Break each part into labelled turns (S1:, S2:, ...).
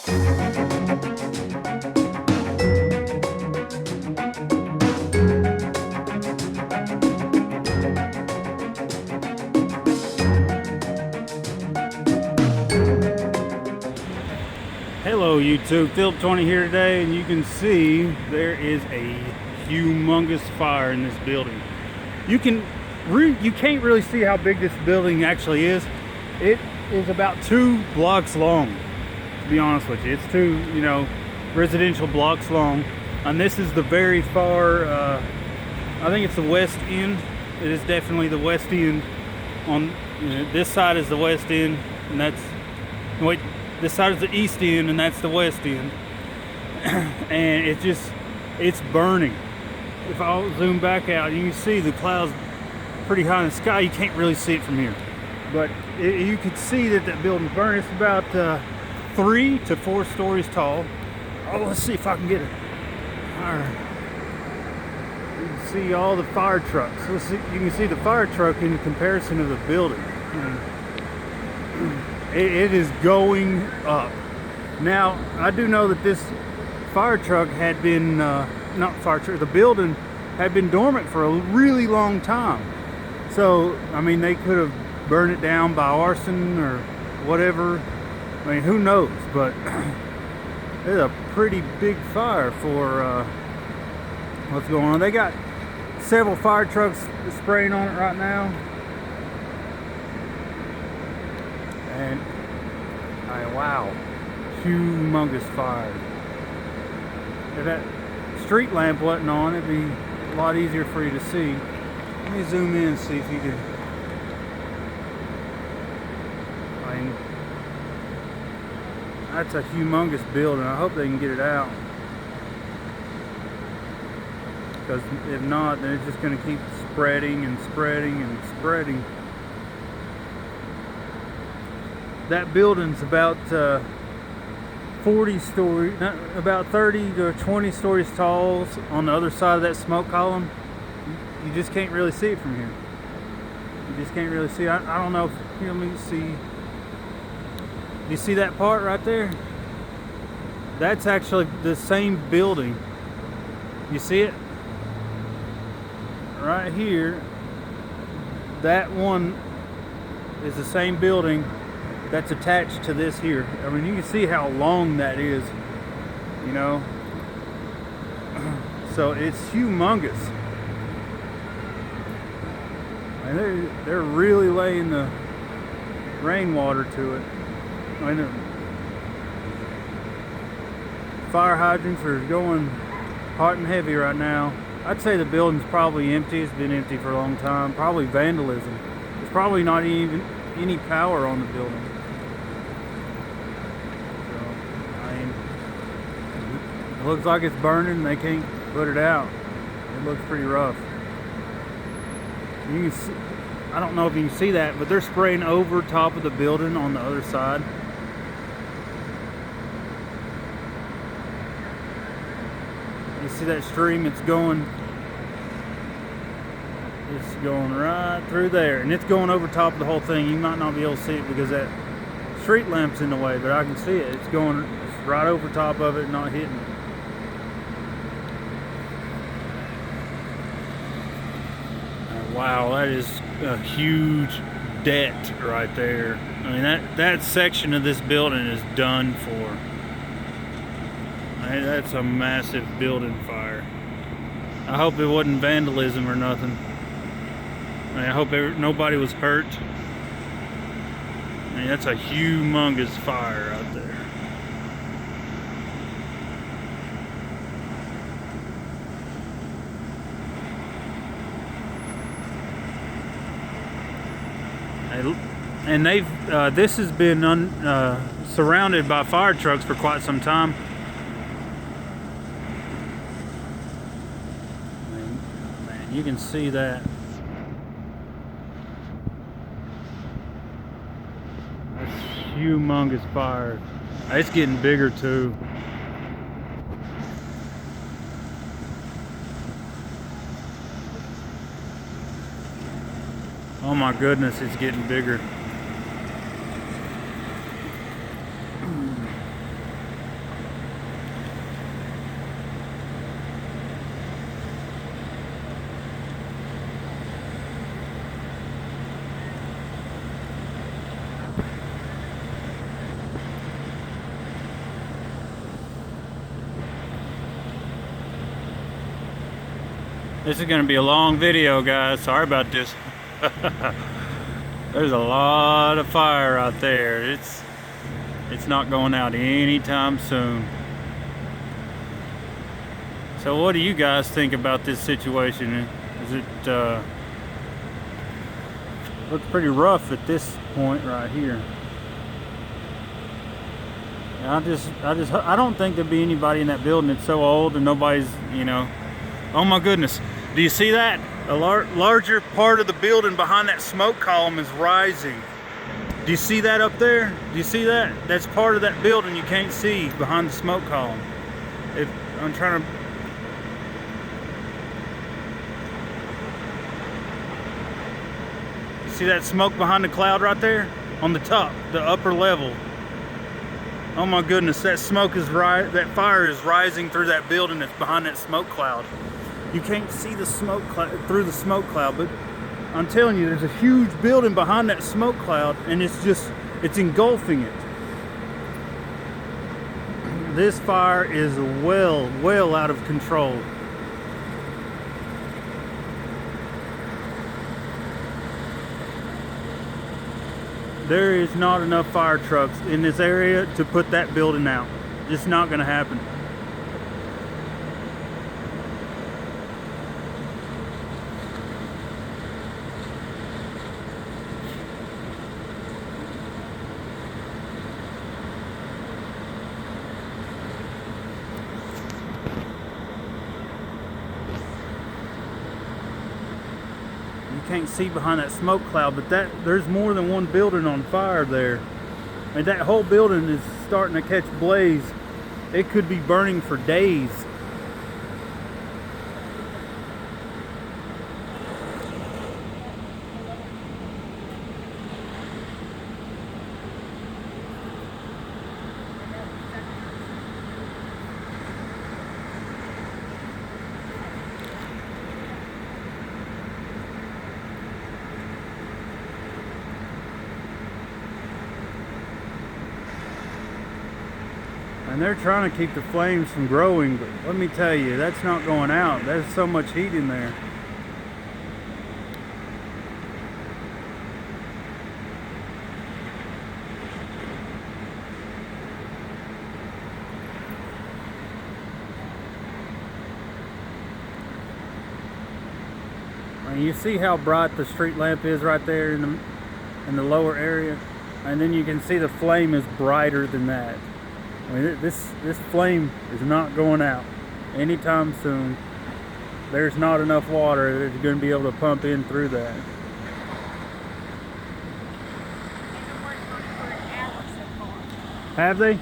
S1: Hello YouTube, Philip20 here today, and you can see there is a humongous fire in this building. You can't really see how big this building actually is. It is about 2 blocks long, to be honest with you. It's 2, residential blocks long, and this is the very far, I think it's the west end. It is definitely the west end. On this side is the west end, and that's, wait, this side is the east end, and that's the west end. And it's burning. If I'll zoom back out, you can see the clouds pretty high in the sky. You can't really see it from here, but you can see that building's burning. It's about 3 to 4 stories tall. Oh, let's see if I can get it. All right. You can see all the fire trucks. You can see the fire truck in comparison to the building. It is going up. Now, I do know that this fire truck had been, the building had been dormant for a really long time. So, I mean, they could have burned it down by arson or whatever. I mean, who knows? But it's a pretty big fire for what's going on. They got several fire trucks spraying on it right now. And wow, humongous fire. If that street lamp wasn't on, it'd be a lot easier for you to see. Let me zoom in and see if you can. I mean, that's a humongous building. I hope they can get it out, because if not, then it's just going to keep spreading and spreading and spreading. That building's about 40 stories, about 30 to 20 stories tall on the other side of that smoke column. You just can't really see it from here. You just can't really see it. I don't know if, let me see. You see that part right there? That's actually the same building. You see it? Right here. That one is the same building that's attached to this here. I mean, you can see how long that is, so it's humongous, and they're really laying the rainwater to it. I mean, the fire hydrants are going hot and heavy right now. I'd say the building's probably empty. It's been empty for a long time. Probably vandalism. There's probably not even any power on the building. It looks like it's burning and they can't put it out. It looks pretty rough. You can see, I don't know if you can see that, but they're spraying over top of the building on the other side. You see that stream? It's going right through there, and it's going over top of the whole thing. You might not be able to see it because that street lamp's in the way, but I can see it. It's going right over top of it, not hitting it. Wow, that is a huge debt right there. I mean, that section of this building is done for. I mean, that's a massive building fire. I hope it wasn't vandalism or nothing. I mean, I hope nobody was hurt. I mean, that's a humongous fire out there. And this has been surrounded by fire trucks for quite some time. Man, you can see that. That's humongous fire. It's getting bigger too. Oh my goodness, it's getting bigger. This is gonna be a long video, guys. Sorry about this. There's a lot of fire out there. It's not going out anytime soon. So what do you guys think about this situation? Is it looks pretty rough at this point right here. And I don't think there'd be anybody in that building. It's so old and nobody's, you know. Oh my goodness. Do you see that? A larger part of the building behind that smoke column is rising. Do you see that up there? Do you see that? That's part of that building you can't see behind the smoke column. If I'm trying to... You see that smoke behind the cloud right there? On the top, the upper level. Oh my goodness, that smoke is that fire is rising through that building that's behind that smoke cloud. You can't see the smoke through the smoke cloud, but I'm telling you, there's a huge building behind that smoke cloud, and it's engulfing it. This fire is well out of control. There is not enough fire trucks in this area to put that building out. Just not gonna happen. Can't see behind that smoke cloud, but there's more than one building on fire there. And that whole building is starting to catch blaze. It could be burning for days. And they're trying to keep the flames from growing, but let me tell you, that's not going out. There's so much heat in there. And you see how bright the street lamp is right there in the lower area, and then you can see the flame is brighter than that. I mean, this flame is not going out anytime soon. There's not enough water that's going to be able to pump in through that. Have they? Yep.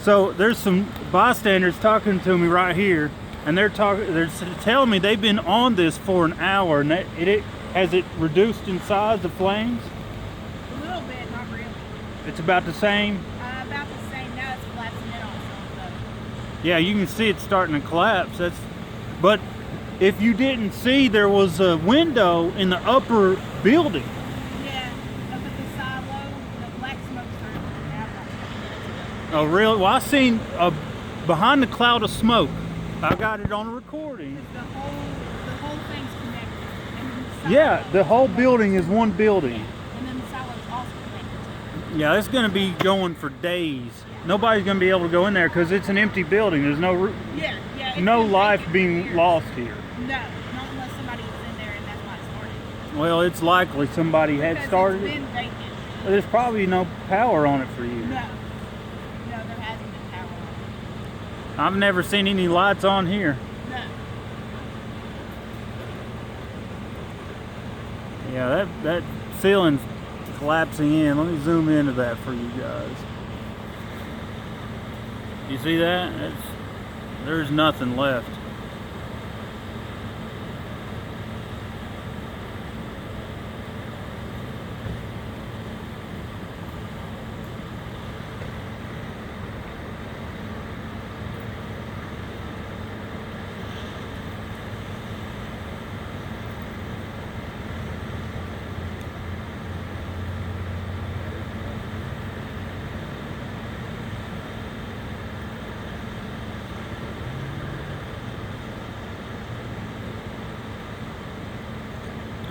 S1: So there's some bystanders talking to me right here, and they're telling me they've been on this for an hour, and has it reduced in size, the flames?
S2: A little bit, not really.
S1: It's about the same?
S2: About the same. Now it's collapsing in also.
S1: Yeah, you can see it's starting to collapse. But if you didn't see, there was a window in the upper building.
S2: Yeah, up at the silo, the black smoke started coming out.
S1: Oh, really? Well, I seen behind the cloud of smoke. I got it on a recording.
S2: The whole thing's connected.
S1: Yeah, the whole building is one building.
S2: And then the silo's also connected.
S1: Yeah, it's going to be going for days. Yeah. Nobody's going to be able to go in there because it's an empty building. There's no life being lost here.
S2: No, not unless somebody was in there and that's why it started.
S1: Well, it's likely somebody had started
S2: it. It's been vacant.
S1: There's probably no power on it for you.
S2: No, there hasn't been power on it.
S1: I've never seen any lights on here.
S2: No.
S1: Yeah, that ceiling's collapsing in. Let me zoom into that for you guys. You see that? There's nothing left.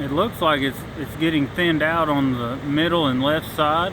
S1: It looks like it's getting thinned out on the middle and left side.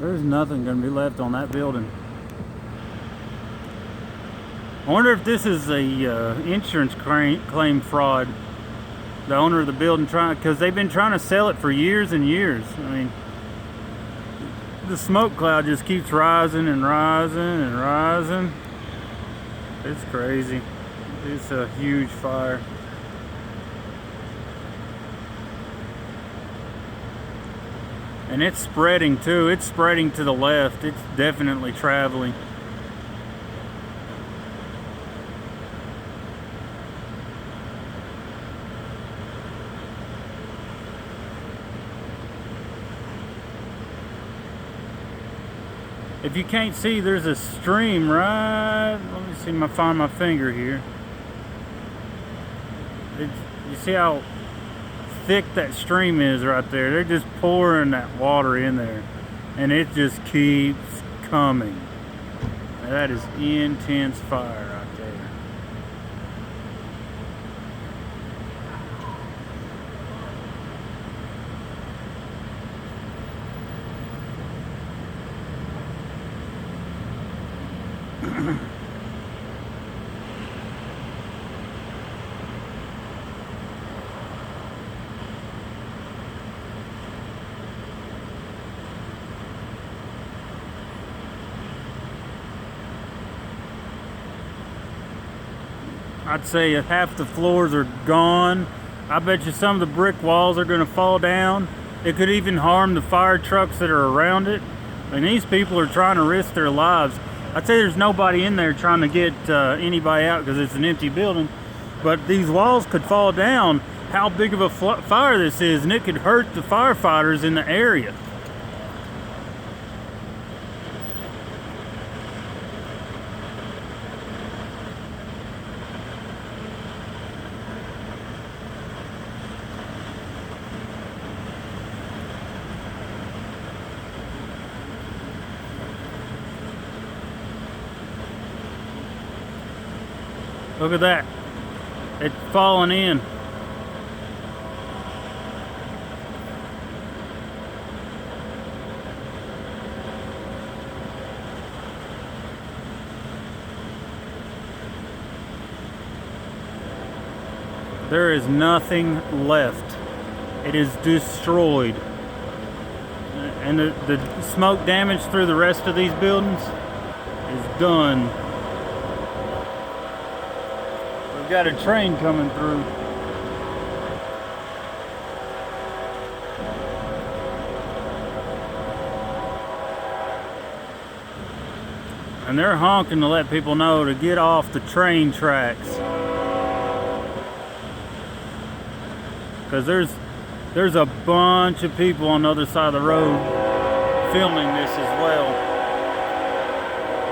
S1: There's nothing going to be left on that building. I wonder if this is a insurance claim fraud. The owner of the building because they've been trying to sell it for years and years. I mean, the smoke cloud just keeps rising and rising and rising. It's crazy. It's a huge fire. And it's spreading too. It's spreading to the left. It's definitely traveling. If you can't see, there's a stream right. Let me see. Find my finger here. You see how thick that stream is right there? They're just pouring that water in there, and it just keeps coming. That is intense fire right there. I'd say half the floors are gone. I bet you some of the brick walls are going to fall down. It could even harm the fire trucks that are around it. And these people are trying to risk their lives. I'd say there's nobody in there trying to get anybody out because it's an empty building. But these walls could fall down. How big of a fire this is, and it could hurt the firefighters in the area. Look at that. It's falling in. There is nothing left. It is destroyed. And the smoke damage through the rest of these buildings is done. We've got a train coming through. And they're honking to let people know to get off the train tracks. Because there's a bunch of people on the other side of the road filming this as well.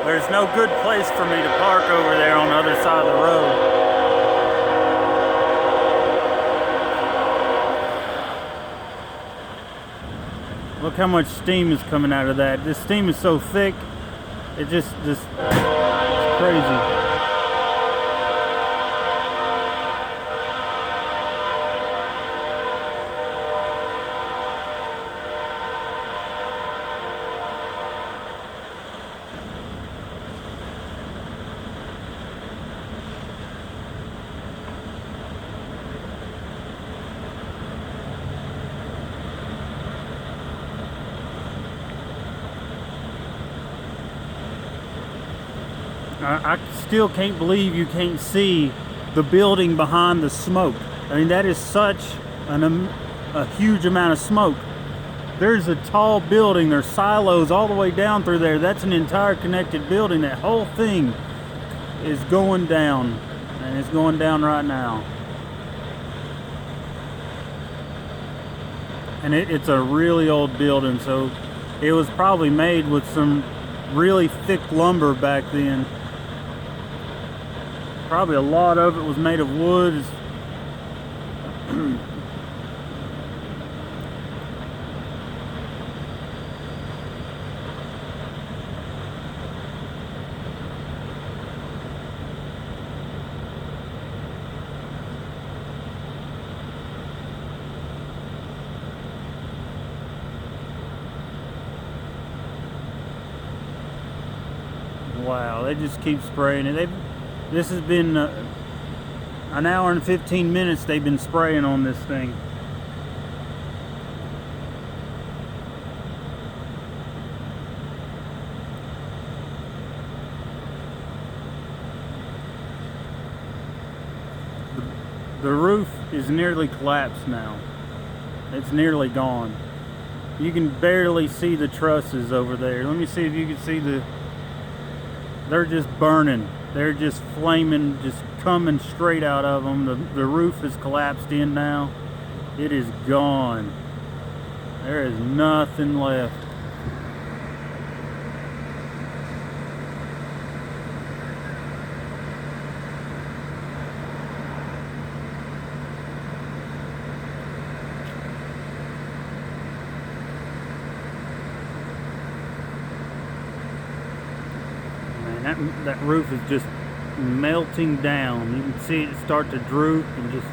S1: There's no good place for me to park over there on the other side of the road. Look how much steam is coming out of that. This steam is so thick, it just it's crazy. I still can't believe you can't see the building behind the smoke. I mean, that is such a huge amount of smoke. There's a tall building, there's silos all the way down through there. That's an entire connected building. That whole thing is going down, and it's going down right now. And it's a really old building, so it was probably made with some really thick lumber back then. Probably a lot of it was made of wood. Wow, they just keep spraying it. This has been an hour and 15 minutes they've been spraying on this thing. The roof is nearly collapsed now. It's nearly gone. You can barely see the trusses over there. Let me see if you can see they're just burning. They're just flaming, just coming straight out of them. The roof is collapsed in now. It is gone. There is nothing left. That roof is just melting down. You can see it start to droop and just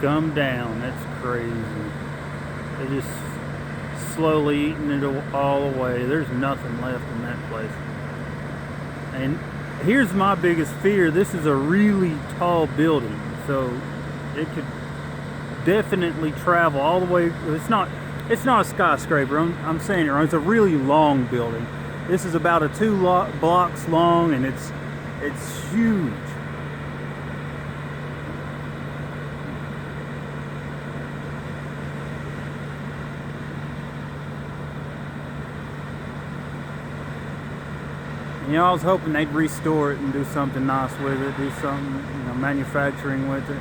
S1: come down. That's crazy. They're just slowly eating it all away. There's nothing left in that place. And here's my biggest fear. This is a really tall building, so it could definitely travel all the way. It's not a skyscraper. I'm saying it wrong. It's a really long building. This is about a 2 blocks long, and it's huge. You know, I was hoping they'd restore it and do something nice with it, do something, you know, manufacturing with it.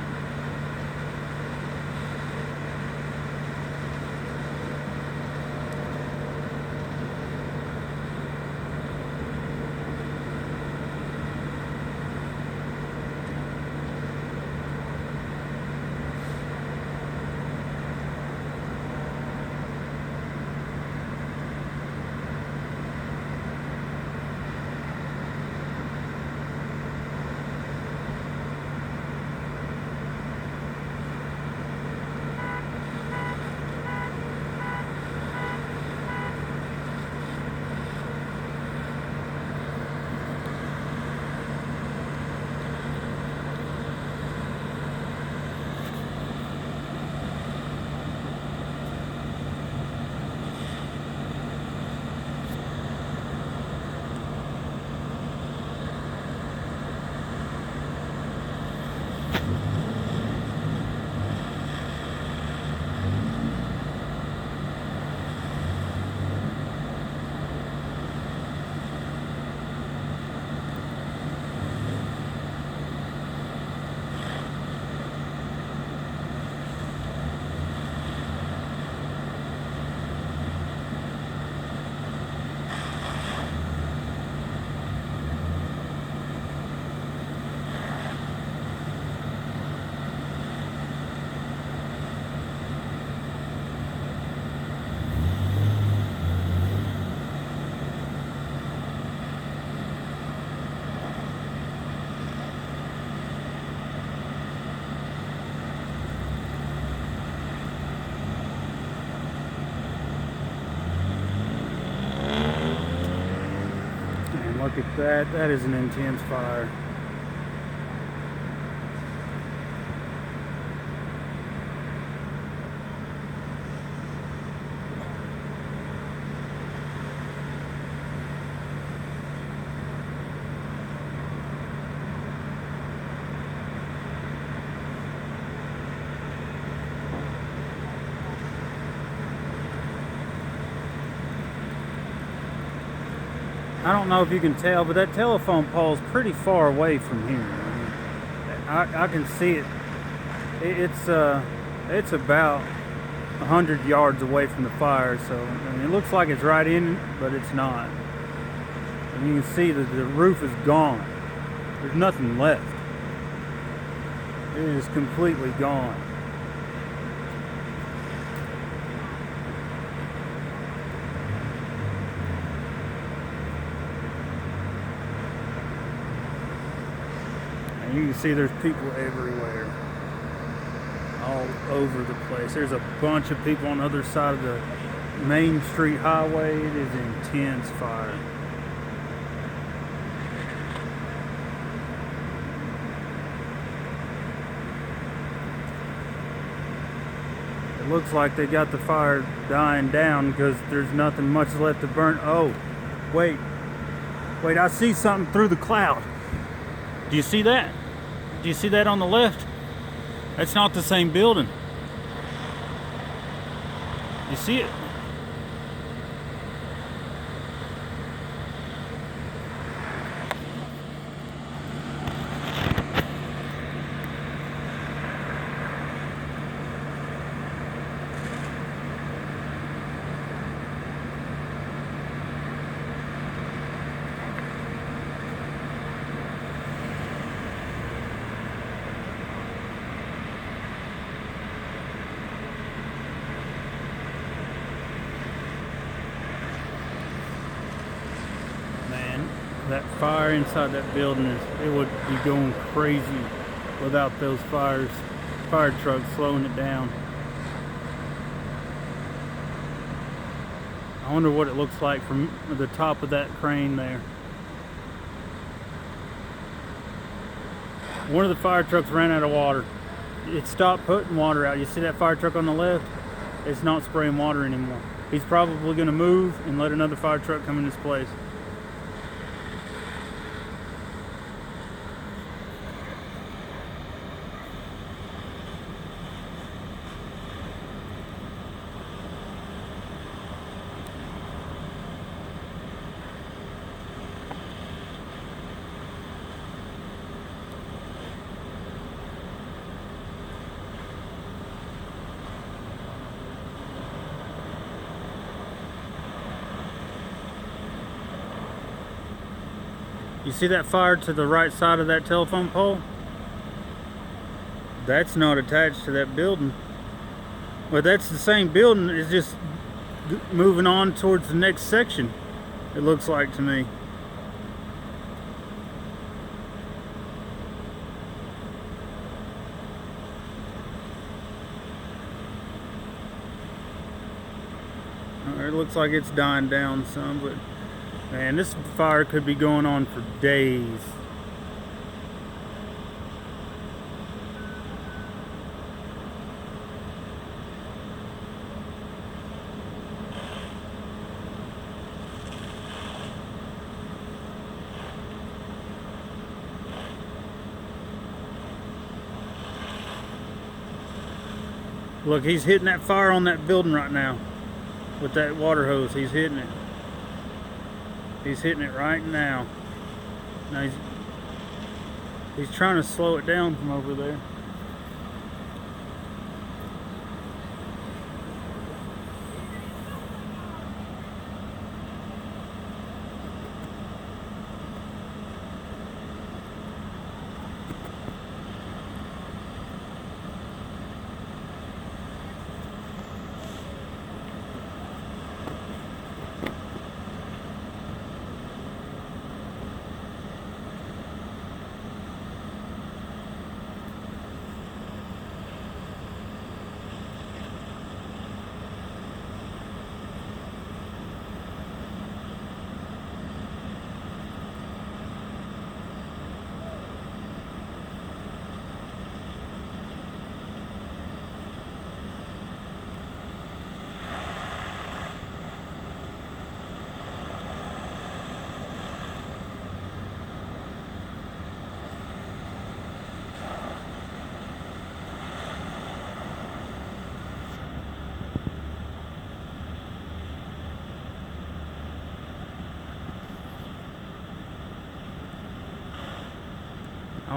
S1: Look at that. That is an intense fire. I don't know if you can tell, but that telephone pole is pretty far away from here. I can see it. It's about 100 yards away from the fire, so I mean, it looks like it's right in, but it's not. And you can see that the roof is gone. There's nothing left. It is completely gone. And you can see there's people everywhere. All over the place. There's a bunch of people on the other side of the main street highway. It is intense fire. It looks like they got the fire dying down because there's nothing much left to burn. Oh, wait, I see something through the cloud. Do you see that? Do you see that on the left? That's not the same building. You see it? That fire inside that building it would be going crazy without those fire trucks slowing it down. I wonder what it looks like from the top of that crane there. One of the fire trucks ran out of water. It stopped putting water out. You see that fire truck on the left? It's not spraying water anymore. He's probably going to move and let another fire truck come in his place. You see that fire to the right side of that telephone pole? That's not attached to that building. But that's the same building, it's just moving on towards the next section, it looks like to me. It looks like it's dying down some, but man, this fire could be going on for days. Look, he's hitting that fire on that building right now with that water hose. He's hitting it. He's hitting it right now. Now he's trying to slow it down from over there.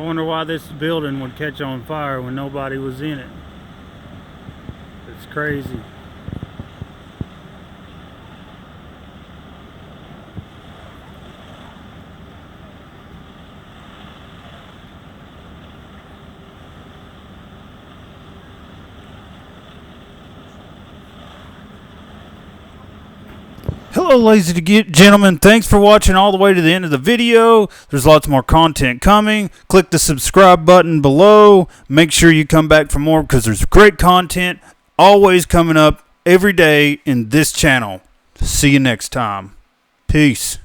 S1: wonder why this building would catch on fire when nobody was in it. It's crazy. Hello, ladies and gentlemen. Thanks for watching all the way to the end of the video. There's lots more content coming. Click the subscribe button below. Make sure you come back for more because there's great content always coming up every day in this channel. See you next time. Peace.